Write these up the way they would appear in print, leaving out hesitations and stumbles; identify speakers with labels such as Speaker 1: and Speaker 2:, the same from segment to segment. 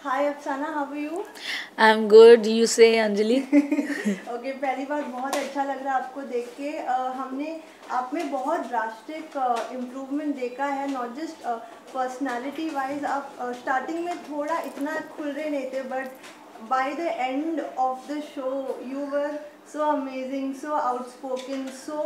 Speaker 1: Hi Afsana, how are you?
Speaker 2: I am good, you say Anjali.
Speaker 1: Okay, पहली बार बहुत अच्छा लग रहा है आपको देख के। हमने आप में बहुत ड्रास्टिक इम्प्रूवमेंट देखा है, नॉट जस्ट पर्सनालिटी वाइज। आप स्टार्टिंग में थोड़ा इतना खुल रहे नहीं थे, but by the end of the show you were so amazing, so outspoken, so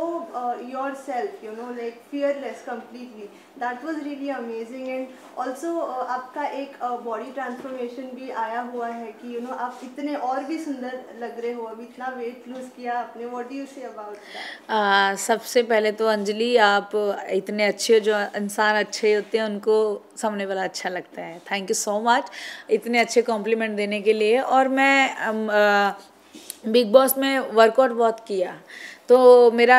Speaker 1: yourself, you know, like fearless completely. That was really amazing. And also आपका एक body transformation भी आया हुआ है कि you know आप इतने और भी सुंदर लग रहे हो, अभी इतना weight lose किया आपने. What do you say about that?
Speaker 2: सबसे पहले तो अंजलि, आप इतने अच्छे, जो इंसान अच्छे होते हैं उनको सामने वाला अच्छा लगता है। थैंक यू सो मच इतने अच्छे कॉम्प्लीमेंट देने के लिए। और मैं बिग बॉस में वर्कआउट बहुत किया, तो मेरा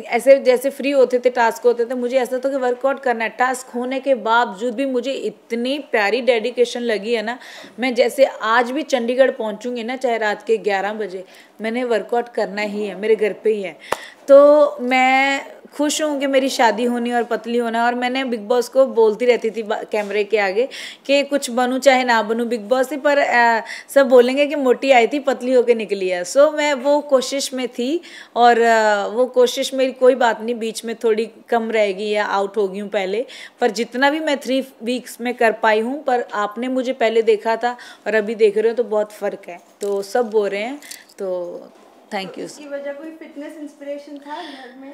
Speaker 2: ऐसे जैसे फ्री होते थे, टास्क होते थे, मुझे ऐसा था कि वर्कआउट करना है। टास्क होने के बावजूद भी मुझे इतनी प्यारी डेडिकेशन लगी है ना। मैं जैसे आज भी चंडीगढ़ पहुंचूंगी ना, चाहे रात के 11 बजे, मैंने वर्कआउट करना ही है, मेरे घर पे ही है। तो मैं खुश हूँ कि मेरी शादी होनी और पतली होना। और मैंने बिग बॉस को बोलती रहती थी कैमरे के आगे कि कुछ बनूँ चाहे ना बनूँ बिग बॉस से, पर सब बोलेंगे कि मोटी आई थी, पतली होके निकली है। सो मैं वो कोशिश में थी, और वो कोशिश मेरी कोई बात नहीं, बीच में थोड़ी कम रहेगी या आउट हो गई हूँ पहले, पर जितना भी मैं 3 वीक्स में कर पाई हूँ। पर आपने मुझे पहले देखा था और अभी देख रहे हो तो बहुत फ़र्क है, तो सब बोल रहे हैं, तो थैंक यू।
Speaker 1: इसकी वजह कोई फिटनेस इंस्पिरेशन था घर में?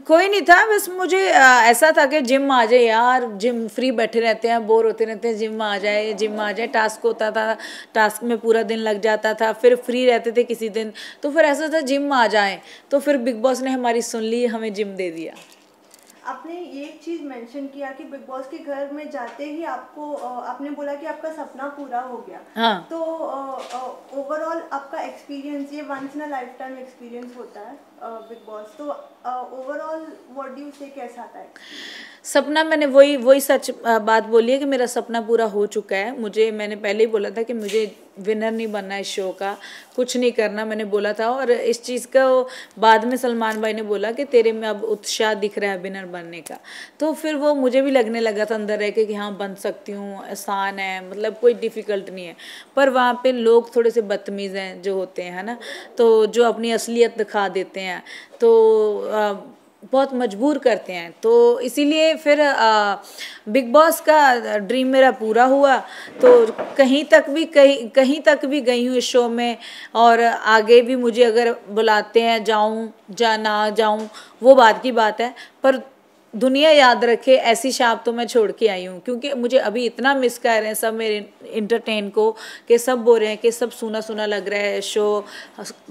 Speaker 2: कोई नहीं था, बस मुझे ऐसा था कि जिम आ जाए यार, जिम फ्री बैठे रहते हैं, बोर होते रहते हैं, जिम आ जाए, जिम आ जाए। टास्क होता था, टास्क में पूरा दिन लग जाता था, फिर फ्री रहते थे किसी दिन, तो फिर ऐसा था जिम आ जाए, तो फिर बिग बॉस ने हमारी सुन ली, हमें जिम दे दिया।
Speaker 1: आपने ये चीज़ मेंशन किया कि बिग बॉस के घर में जाते ही आपको आपने बोला कि आपका सपना पूरा हो गया।
Speaker 2: हाँ,
Speaker 1: तो ओवरऑल आपका एक्सपीरियंस, ये once in a lifetime experience होता है बिग बॉस, तो overall what do you say कैसा था एक्सपीरियंस?
Speaker 2: सपना, मैंने वही वही सच बात बोली है कि मेरा सपना पूरा हो चुका है। मुझे, मैंने पहले ही बोला था कि मुझे विनर नहीं बनना इस शो का, कुछ नहीं करना, मैंने बोला था। और इस चीज़ का बाद में सलमान भाई ने बोला कि तेरे में अब उत्साह दिख रहा है विनर बनने का, तो फिर वो मुझे भी लगने लगा था अंदर रह के कि हाँ बन सकती हूँ, आसान है, मतलब कोई डिफ़िकल्ट नहीं है। पर वहाँ पे लोग थोड़े से बदतमीज़ हैं जो होते हैं, है ना, तो जो अपनी असलियत दिखा देते हैं, तो बहुत मजबूर करते हैं। तो इसीलिए फिर बिग बॉस का ड्रीम मेरा पूरा हुआ, तो कहीं तक भी गई हूँ इस शो में, और आगे भी मुझे अगर बुलाते हैं जाऊँ या ना जाऊँ, वो बात की बात है। पर दुनिया याद रखे ऐसी छाप तो मैं छोड़ के आई हूँ, क्योंकि मुझे अभी इतना मिस कर रहे हैं सब मेरे इंटरटेन को, कि सब बोल रहे हैं कि सब सुना सुना लग रहा है शो,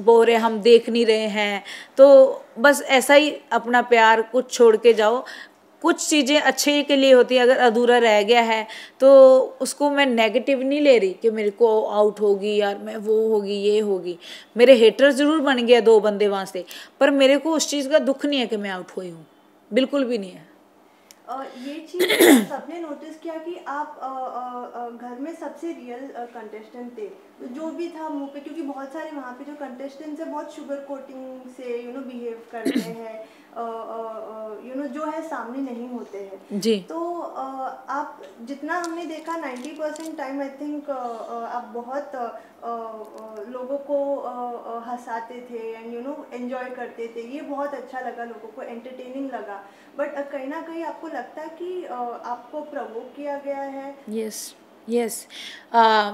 Speaker 2: बोल रहे हम देख नहीं रहे हैं। तो बस ऐसा ही अपना प्यार कुछ छोड़ के जाओ। कुछ चीज़ें अच्छे के लिए होती है, अगर अधूरा रह गया है तो उसको मैं नेगेटिव नहीं ले रही कि मेरे को आउट होगी यार, मैं वो होगी ये होगी। मेरे हेटर ज़रूर बन गया 2 बंदे वहाँ से, पर मेरे को उस चीज़ का दुख नहीं है कि मैं आउट हुई हूँ, बिल्कुल भी नहीं है।
Speaker 1: ये चीज़ सबने नोटिस किया कि आप घर में सबसे रियल कंटेस्टेंट थे, तो जो भी था मुंह पे, क्योंकि बहुत सारे वहाँ पे जो कंटेस्टेंट्स हैं बहुत शुगर कोटिंग से यू नो बिहेव करते हैं, यू नो जो है सामने नहीं होते हैं।
Speaker 2: जी।
Speaker 1: तो आप जितना हमने देखा 90% टाइम आई थिंक आप बहुत लोगों को हंसाते थे एंड यू नो एंजॉय करते थे, ये बहुत अच्छा लगा, लोगों को एंटरटेनिंग लगा। बट कहीं ना कहीं आपको लगता है कि आपको प्रवोक किया गया है?
Speaker 2: Yes, yes.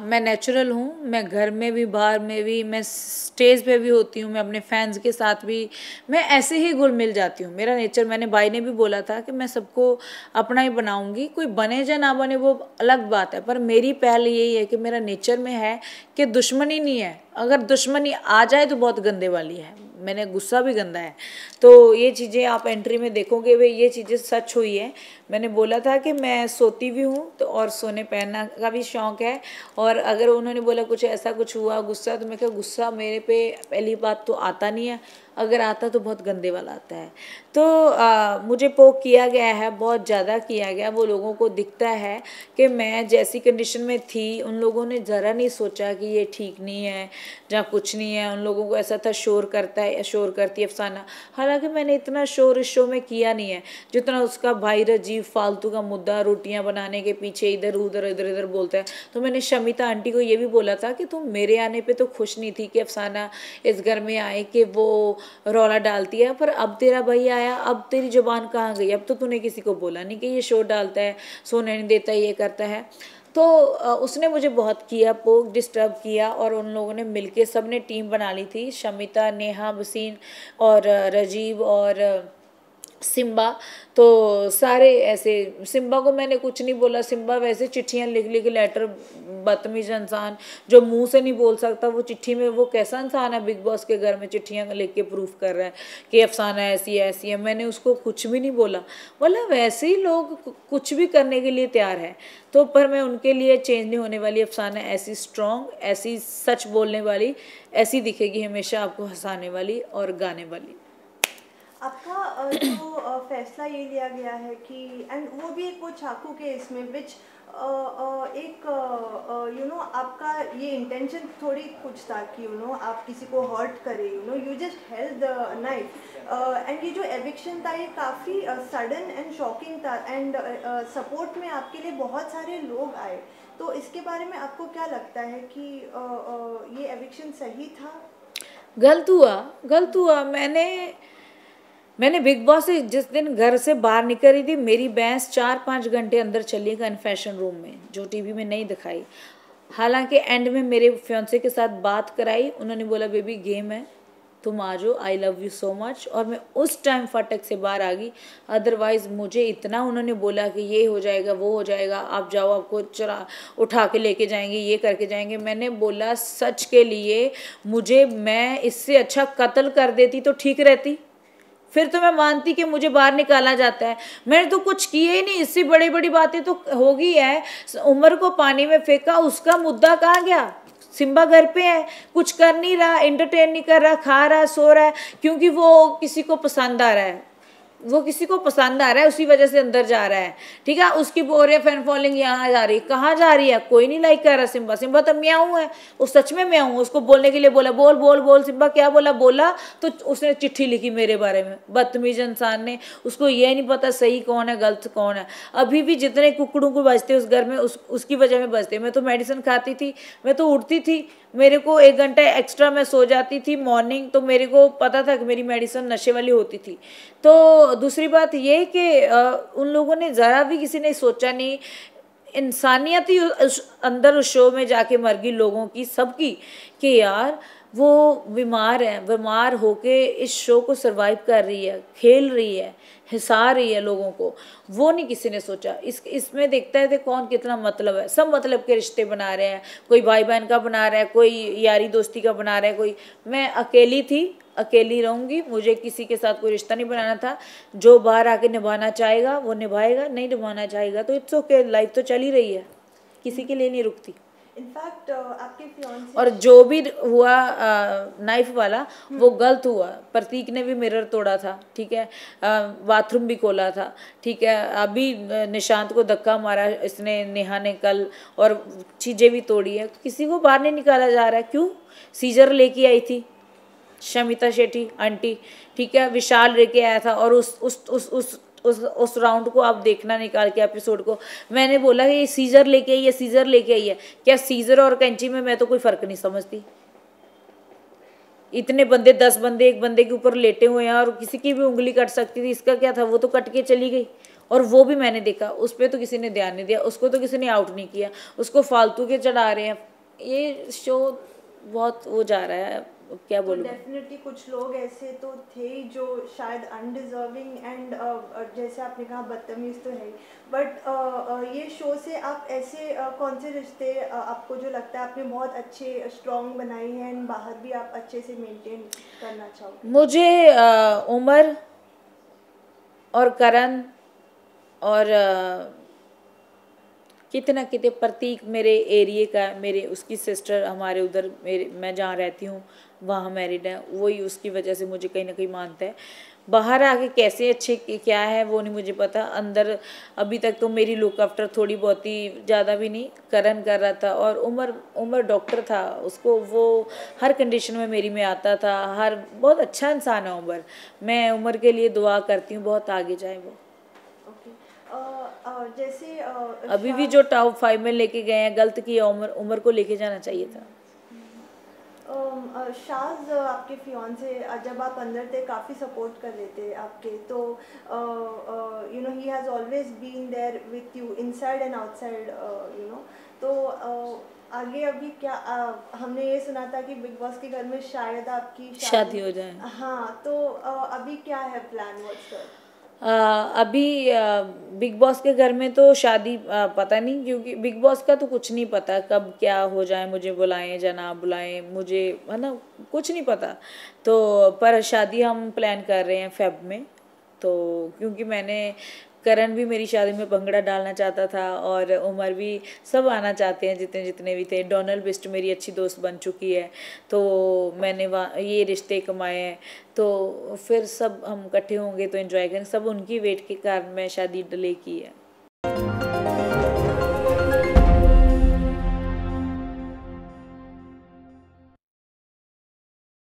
Speaker 2: मैं नेचुरल हूँ, मैं घर में भी बाहर में भी, मैं स्टेज पे भी होती हूँ, मैं अपने फैंस के साथ भी, मैं ऐसे ही घुल मिल जाती हूँ। मेरा नेचर, मैंने भाई ने भी बोला था कि मैं सबको अपना ही बनाऊंगी, कोई बने या ना बने वो अलग बात है, पर मेरी पहल यही है कि मेरा नेचर में है कि दुश्मनी नहीं है। अगर दुश्मनी आ जाए तो बहुत गंदे वाली है, मैंने गुस्सा भी गंदा है। तो ये चीज़ें आप एंट्री में देखोगे, भाई ये चीज़ें सच हुई है। मैंने बोला था कि मैं सोती भी हूँ तो, और सोने पहनना का भी शौक़ है। और अगर उन्होंने बोला कुछ ऐसा कुछ हुआ गुस्सा, तो मैं कहा गुस्सा मेरे पे पहली बात तो आता नहीं है, अगर आता तो बहुत गंदे वाला आता है। तो मुझे पोक किया गया है, बहुत ज़्यादा किया गया। वो लोगों को दिखता है कि मैं जैसी कंडीशन में थी, उन लोगों ने ज़रा नहीं सोचा कि ये ठीक नहीं है, जहाँ कुछ नहीं है। उन लोगों को ऐसा था शोर करता है, शोर करती है अफसाना। हालांकि मैंने इतना शोर इस शो में किया नहीं है जितना उसका भाई राजीव फालतू का मुद्दा रोटियां बनाने के पीछे इधर उधर इधर इधर बोलता है। तो मैंने शमिता आंटी को ये भी बोला था कि तुम मेरे आने पे तो खुश नहीं थी कि अफसाना इस घर में आए कि वो रौला डालती है, पर अब तेरा भाई आया, अब तेरी जुबान कहाँ गई? अब तो तूने किसी को बोला नहीं कि ये शोर डालता है, सोने नहीं देता, ये करता है। तो उसने मुझे बहुत किया, पोक डिस्टर्ब किया। और उन लोगों ने मिलके सब ने टीम बना ली थी, शमिता, नेहा, वसीन और राजीव और सिम्बा। तो सारे ऐसे, सिम्बा को मैंने कुछ नहीं बोला, सिम्बा वैसे चिट्ठियाँ लिख लिख लेटर, बदतमीज इंसान जो मुंह से नहीं बोल सकता, वो चिट्ठी में, वो कैसा इंसान है बिग बॉस के घर में चिट्ठियाँ लिख के प्रूफ कर रहा है कि अफसाना ऐसी है ऐसी है। मैंने उसको कुछ भी नहीं बोला, मतलब वैसे ही लोग कुछ भी करने के लिए तैयार है। तो पर मैं उनके लिए चेंज नहीं होने वाली। अफसाना ऐसी स्ट्रॉन्ग, ऐसी सच बोलने वाली, ऐसी दिखेगी हमेशा आपको, हंसाने वाली और गाने वाली।
Speaker 1: आपका जो फैसला ये लिया गया है कि, एंड वो भी एक वो चाकू के इसमें विच एक आपका ये इंटेंशन थोड़ी कुछ था कि आप किसी को हर्ट करें, you just held the knife. And ये जो एविक्शन था ये काफ़ी सडन एंड शॉकिंग था, एंड सपोर्ट में आपके लिए बहुत सारे लोग आए। तो इसके बारे में आपको क्या लगता है कि ये एविक्शन सही था?
Speaker 2: गलत हुआ। मैंने बिग बॉस से जिस दिन घर से बाहर निकली थी, मेरी भैंस 4-5 घंटे अंदर चली कन्फेशन रूम में, जो टीवी में नहीं दिखाई। हालांकि एंड में मेरे फियांसे के साथ बात कराई, उन्होंने बोला बेबी गेम है, तुम आ जाओ, I love you so much, और मैं उस टाइम फटक से बाहर आ गई। अदरवाइज़ मुझे इतना उन्होंने बोला कि ये हो जाएगा, वो हो जाएगा, आप जाओ, आपको चला उठा के लेके जाएंगे, ये करके जाएंगे। मैंने बोला सच के लिए मैं इससे अच्छा कत्ल कर देती तो ठीक रहती, फिर तो मैं मानती कि मुझे बाहर निकाला जाता है। मैंने तो कुछ किए ही नहीं, इससे बड़ी बड़ी बातें तो हो गई है। उमर को पानी में फेंका, उसका मुद्दा कहाँ गया? सिम्बा घर पे है, कुछ कर नहीं रहा, एंटरटेन नहीं कर रहा, खा रहा है, सो रहा है, क्योंकि वो किसी को पसंद आ रहा है, उसी वजह से अंदर जा रहा है। ठीक है, उसकी बोल रही है फैन फॉलोइंग यहाँ जा रही है, कहाँ जा रही है? कोई नहीं लाइक कर रहा। सिम्बा तो म्याऊं है, वो सच में म्याऊं। उसको बोलने के लिए बोला, बोल बोल बोल सिम्बा, क्या बोला तो उसने चिट्ठी लिखी मेरे बारे में, बदतमीज इंसान ने। उसको ये नहीं पता सही कौन है गलत कौन है। अभी भी जितने कुकड़ों को बजते उस घर में, उसकी वजह में बजते। मैं तो मेडिसिन खाती थी, मैं तो उठती थी, मेरे को 1 घंटा एक्स्ट्रा मैं सो जाती थी मॉर्निंग, तो मेरे को पता था कि मेरी मेडिसिन नशे वाली होती थी। तो दूसरी बात ये कि उन लोगों ने ज़रा भी किसी ने सोचा नहीं, इंसानियत ही अंदर उस शो में जाके मर गई लोगों की, सबकी, कि यार वो बीमार होके इस शो को सरवाइव कर रही है, खेल रही है, हिंसा रही है लोगों को। वो नहीं किसी ने सोचा। इसमें देखता है कि कौन कितना मतलब है। सब मतलब के रिश्ते बना रहे हैं, कोई भाई बहन का बना रहा है, कोई यारी दोस्ती का बना रहा है, कोई। मैं अकेली थी, अकेली रहूँगी, मुझे किसी के साथ कोई रिश्ता नहीं बनाना था। जो बाहर आके निभाना चाहेगा वो निभाएगा, नहीं निभाना चाहेगा तो इट्स ओके, लाइफ तो चल ही रही है, किसी के लिए नहीं रुकती।
Speaker 1: इनफैक्ट आपके फियांसे
Speaker 2: और जो भी हुआ नाइफ वाला, वो गलत हुआ। प्रतीक ने भी मिरर तोड़ा था, ठीक है, बाथरूम भी खोला था, ठीक है। अभी निशांत को धक्का मारा इसने, नेहा ने कल, और चीज़ें भी तोड़ी है। किसी को बाहर नहीं निकाला जा रहा है, क्यों? सीजर लेके आई थी शमिता शेट्टी आंटी, ठीक है, विशाल लेके आया था। और उस राउंड को आप देखना, निकाल के एपिसोड को। मैंने बोला कि ये सीजर लेके आई है, सीजर लेके आई है। क्या सीजर और कैंची में मैं तो कोई फ़र्क नहीं समझती। इतने बंदे, 10 बंदे एक बंदे के ऊपर लेटे हुए हैं, और किसी की भी उंगली कट सकती थी, इसका क्या था? वो तो कट के चली गई, और वो भी मैंने देखा, उस पर तो किसी ने ध्यान नहीं दिया, उसको तो किसी ने आउट नहीं किया, उसको फालतू के चढ़ा रहे हैं। ये शो बहुत वो जा रहा है, क्या बोलूँ।
Speaker 1: डेफिनेटली कुछ लोग ऐसे तो थे जो शायद अनडिजर्विंग एंड जैसे आपने कहा बदतमीज़ तो है, बट ये शो से आप ऐसे कौन से रिश्ते आपको जो लगता है आपने बहुत अच्छे स्ट्रॉन्ग बनाए हैं, एंड बाहर भी आप अच्छे से मेंटेन करना चाहोगे?
Speaker 2: मुझे उमर और करण और कितना कितने प्रतीक मेरे एरिए का, मेरे उसकी सिस्टर हमारे उधर, मेरे मैं जहाँ रहती हूँ वहाँ मैरिड है, वही उसकी वजह से मुझे कहीं ना कहीं मानता है। बाहर आके कैसे अच्छे क्या है वो नहीं मुझे पता, अंदर अभी तक तो मेरी लुक आफ्टर थोड़ी बहुत ही, ज़्यादा भी नहीं, करण कर रहा था। और उमर उमर डॉक्टर था, उसको वो हर कंडीशन में मेरी में आता था, हर बहुत अच्छा इंसान है उमर। मैं उमर के लिए दुआ करती हूँ बहुत आगे जाए वो।
Speaker 1: ओके। जैसे
Speaker 2: अभी भी जो टॉप 5 में लेके गए हैं, गलत किया, उमर को लेके जाना चाहिए था।
Speaker 1: शाज आपके फियांसे जब आप अंदर थे काफ़ी सपोर्ट कर रहे थे आपके, तो you know he has always been there with you inside and outside, you know. तो आगे अभी क्या हमने ये सुना था कि बिग बॉस के घर में शायद आपकी
Speaker 2: शादी हो जाए।
Speaker 1: हाँ, तो अभी क्या है प्लान, व्हाट्स द
Speaker 2: अभी बिग बॉस के घर में तो शादी पता नहीं, क्योंकि बिग बॉस का तो कुछ नहीं पता कब क्या हो जाए, मुझे बुलाएं या ना बुलाएं, मुझे है ना कुछ नहीं पता। तो पर शादी हम प्लान कर रहे हैं फेब में। तो क्योंकि मैंने, करण भी मेरी शादी में भंगड़ा डालना चाहता था, और उमर भी, सब आना चाहते हैं जितने जितने भी थे। डोनल बिस्ट मेरी अच्छी दोस्त बन चुकी है, तो मैंने वहाँ ये रिश्ते कमाए हैं, तो फिर सब हम इकट्ठे होंगे तो एंजॉय करेंगे। सब उनकी वेट के कारण मैं शादी डिले की है।